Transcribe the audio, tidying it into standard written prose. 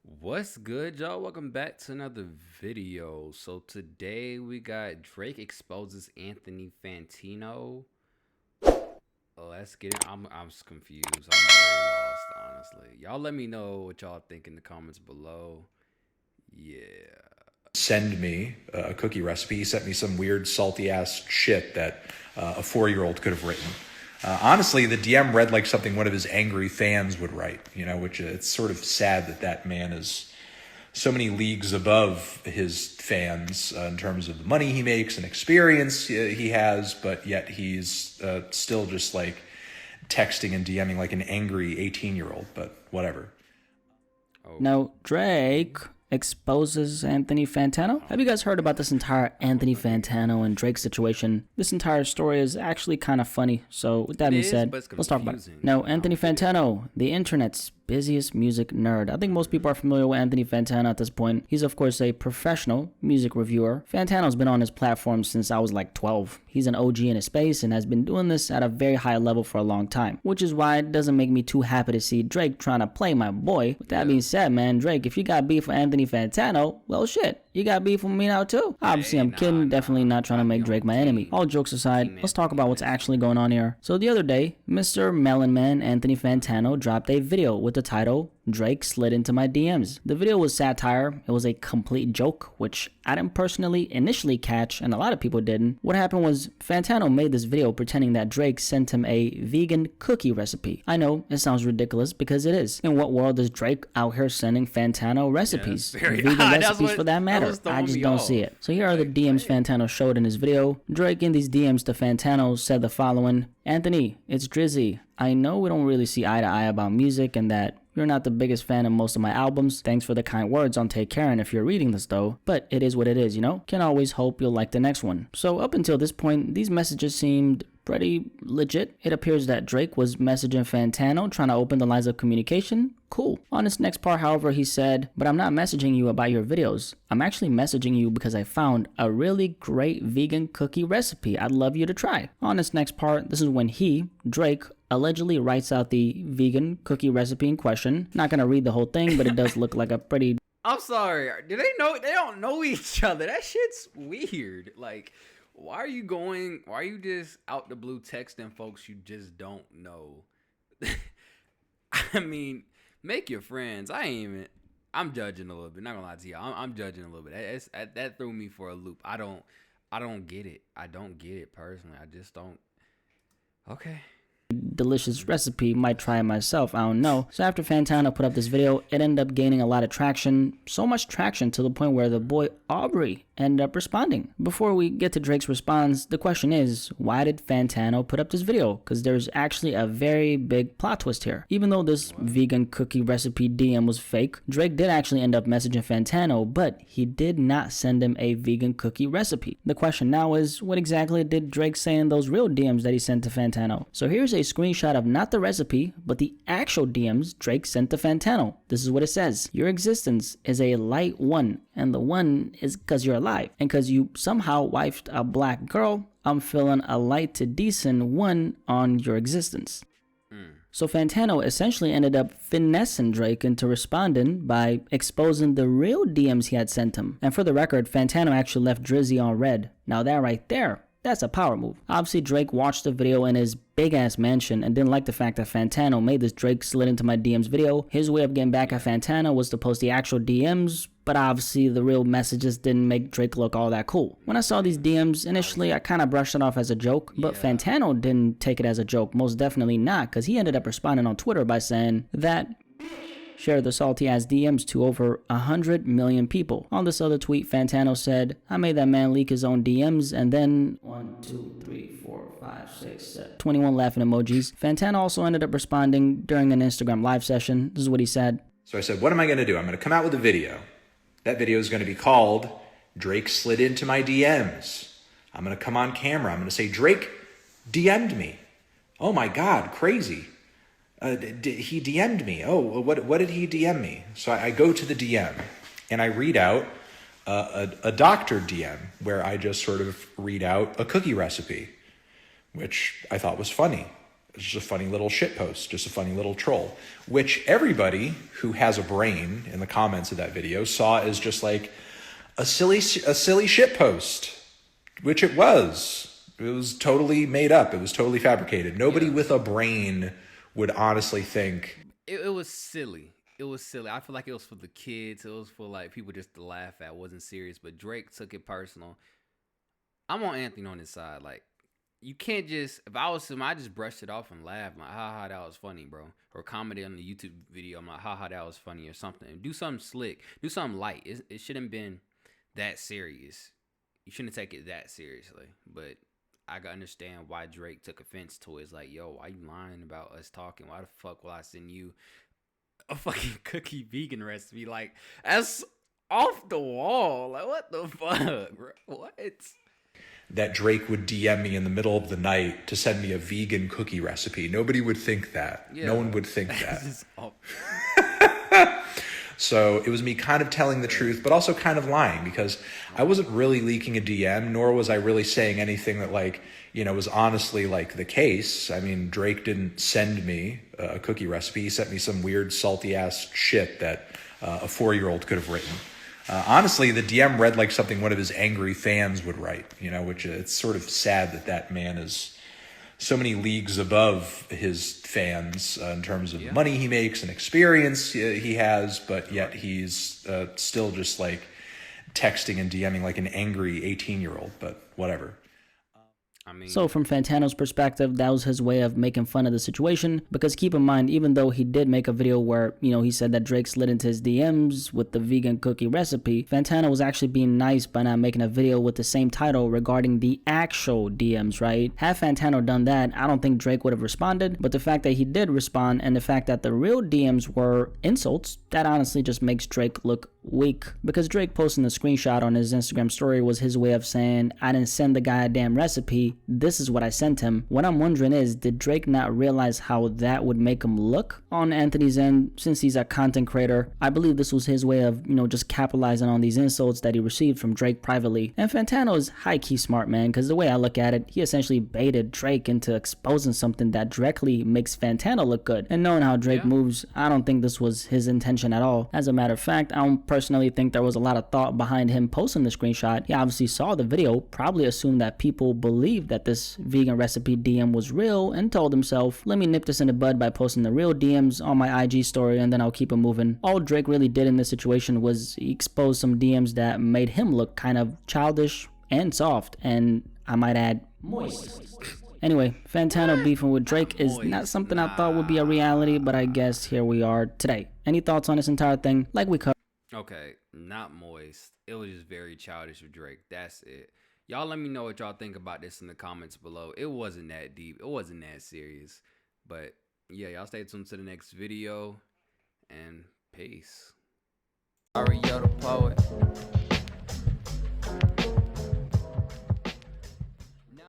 What's good, y'all? Welcome back to another video. So today we got Drake exposes Anthony Fantano. Let's get it. I'm just confused. I'm very lost, honestly. Y'all let me know what y'all think in the comments below. Yeah. Send me a cookie recipe. He sent me some weird salty ass shit that a 4-year-old could have written. Honestly, the DM read like something one of his angry fans would write, which it's sort of sad that man is so many leagues above his fans in terms of the money he makes and experience he has, but yet he's still just like texting and DMing like an angry 18-year-old, but whatever. Now, Drake exposes Anthony Fantano. Have you guys heard about this entire Anthony Fantano and Drake situation? This entire story is actually kind of funny. So with that being said, let's talk about it. Now, Anthony Fantano, the internet's busiest music nerd. I think most people are familiar with Anthony Fontano at this point. He's of course a professional music reviewer. Fantano's been on his platform since I was like 12. He's an OG in his space and has been doing this at a very high level for a long time, which is why it doesn't make me too happy to see Drake trying to play my boy. With that being said, man, Drake, if you got beef with Anthony Fantano, well shit, you got beef with me now too. Obviously, I'm kidding. Definitely not trying to make Drake my enemy. All jokes aside, let's talk about what's actually going on here. So the other day, Mr. Melon Man Anthony Fantano dropped a video with the title Drake slid into my DMs. The video was satire. It was a complete joke, which I didn't personally initially catch, and a lot of people didn't. What happened was Fantano made this video pretending that Drake sent him a vegan cookie recipe. I know, it sounds ridiculous because it is. In what world is Drake out here sending Fantano recipes? Yeah, vegan recipes for that matter. I just don't see it. So here are the DMs Fantano showed in his video. Drake in these DMs to Fantano said the following: Anthony, it's Drizzy. I know we don't really see eye to eye about music and that you're not the biggest fan of most of my albums. Thanks for the kind words on Take Care and if you're reading this though. But it is what it is, Can always hope you'll like the next one. So up until this point, these messages seemed pretty legit. It appears that Drake was messaging Fantano, trying to open the lines of communication. Cool. On this next part, however, he said, but I'm not messaging you about your videos. I'm actually messaging you because I found a really great vegan cookie recipe I'd love you to try. On this next part, this is when he, Drake, allegedly writes out the vegan cookie recipe in question. Not gonna read the whole thing, but it does look like a pretty... I'm sorry. Do they know? They don't know each other. That shit's weird. Like, why are you just out the blue texting folks you just don't know? I mean, make your friends. I'm judging a little bit. Not gonna lie to you. I'm judging a little bit. That threw me for a loop. I don't get it. I don't get it personally. I just don't. Okay. Delicious recipe, might try it myself, I don't know. So after Fantano put up this video, it ended up gaining a lot of traction, so much traction to the point where the boy Aubrey ended up responding. Before we get to Drake's response, the question is, why did Fantano put up this video? Because there's actually a very big plot twist here. Even though this vegan cookie recipe DM was fake, Drake did actually end up messaging Fantano, but he did not send him a vegan cookie recipe. The question now is, what exactly did Drake say in those real DMs that he sent to Fantano? So here's a screenshot of not the recipe, but the actual DMs Drake sent to Fantano. This is what it says: your existence is a light one, and the one is because you're alive. And because you somehow wifed a black girl, I'm feeling a light to decent one on your existence. So Fantano essentially ended up finessing Drake into responding by exposing the real DMs he had sent him. And for the record, Fantano actually left Drizzy on red. Now that right there, that's a power move. Obviously, Drake watched the video in his big-ass mansion and didn't like the fact that Fantano made this Drake slid into my DMs video. His way of getting back at Fantano was to post the actual DMs, but obviously the real messages didn't make Drake look all that cool. When I saw these DMs, initially I kind of brushed it off as a joke, but Fantano didn't take it as a joke. Most definitely not, because he ended up responding on Twitter by saying that share the salty ass DMs to over 100 million people. On this other tweet, Fantano said, I made that man leak his own DMs, and then 1, 2, 3, 4, 5, 6, 7, 21 laughing emojis. Fantano also ended up responding during an Instagram live session. This is what he said. So I said, what am I going to do? I'm going to come out with a video. That video is going to be called Drake Slid Into My DMs. I'm going to come on camera. I'm going to say, Drake DM'd me. Oh my God, crazy. He DM'd me. Oh, what did he DM me? So I go to the DM and I read out a doctored DM where I just sort of read out a cookie recipe, which I thought was funny. It's just a funny little shit post, just a funny little troll, which everybody who has a brain in the comments of that video saw as just like a silly shit post, which it was. It was totally made up. It was totally fabricated. Nobody with a brain would honestly think. It was silly. It was silly. I feel like it was for the kids. It was for like people just to laugh at. It wasn't serious, but Drake took it personal. I'm on Anthony on his side. Like, you can't just, if I was him, I just brushed it off and laughed. I'm like, haha, that was funny, bro. Or commented on the YouTube video. I'm like, haha, that was funny or something. Do something slick. Do something light. It shouldn't have been that serious. You shouldn't take it that seriously. But I can understand why Drake took offense to it. It's like, yo, why you lying about us talking? Why the fuck will I send you a fucking cookie vegan recipe? Like, that's off the wall. Like, what the fuck, bro? What? That Drake would DM me in the middle of the night to send me a vegan cookie recipe. Nobody would think that. Yeah. No one would think that. So it was me kind of telling the truth, but also kind of lying, because I wasn't really leaking a DM, nor was I really saying anything that, like, you know, was honestly like the case. I mean, Drake didn't send me a cookie recipe. He sent me some weird salty ass shit that a 4-year-old could have written. Honestly, the DM read like something one of his angry fans would write, you know, which it's sort of sad that that man is so many leagues above his fans in terms of money he makes and experience he has, but yet he's still just like texting and DMing like an angry 18-year-old, but whatever. So from Fantano's perspective, that was his way of making fun of the situation, because keep in mind, even though he did make a video where, you know, he said that Drake slid into his DMs with the vegan cookie recipe, Fantano was actually being nice by not making a video with the same title regarding the actual DMs, right? Had Fantano done that, I don't think Drake would have responded, but the fact that he did respond and the fact that the real DMs were insults, that honestly just makes Drake look weak, because Drake posting the screenshot on his Instagram story was his way of saying, I didn't send the guy a damn recipe, this is what I sent him. What I'm wondering is, did Drake not realize how that would make him look on Anthony's end, since he's a content creator? I believe this was his way of, you know, just capitalizing on these insults that he received from Drake privately. And Fantano is high-key smart, man, because the way I look at it, he essentially baited Drake into exposing something that directly makes Fantano look good. And knowing how Drake moves, I don't think this was his intention at all. As a matter of fact, I don't personally think there was a lot of thought behind him posting the screenshot. He obviously saw the video, probably assumed that people believed that this vegan recipe DM was real, and told himself, let me nip this in the bud by posting the real DMs on my IG story, and then I'll keep it moving. All Drake really did in this situation was expose some DMs that made him look kind of childish and soft, and I might add, moist. Anyway, Fantano beefing with Drake is not something I thought would be a reality, but I guess here we are today. Any thoughts on this entire thing? Like we covered. Okay, not moist. It was just very childish with Drake. That's it. Y'all let me know what y'all think about this in the comments below. It wasn't that deep. It wasn't that serious. But yeah, y'all stay tuned to the next video. And peace. Mario the poet.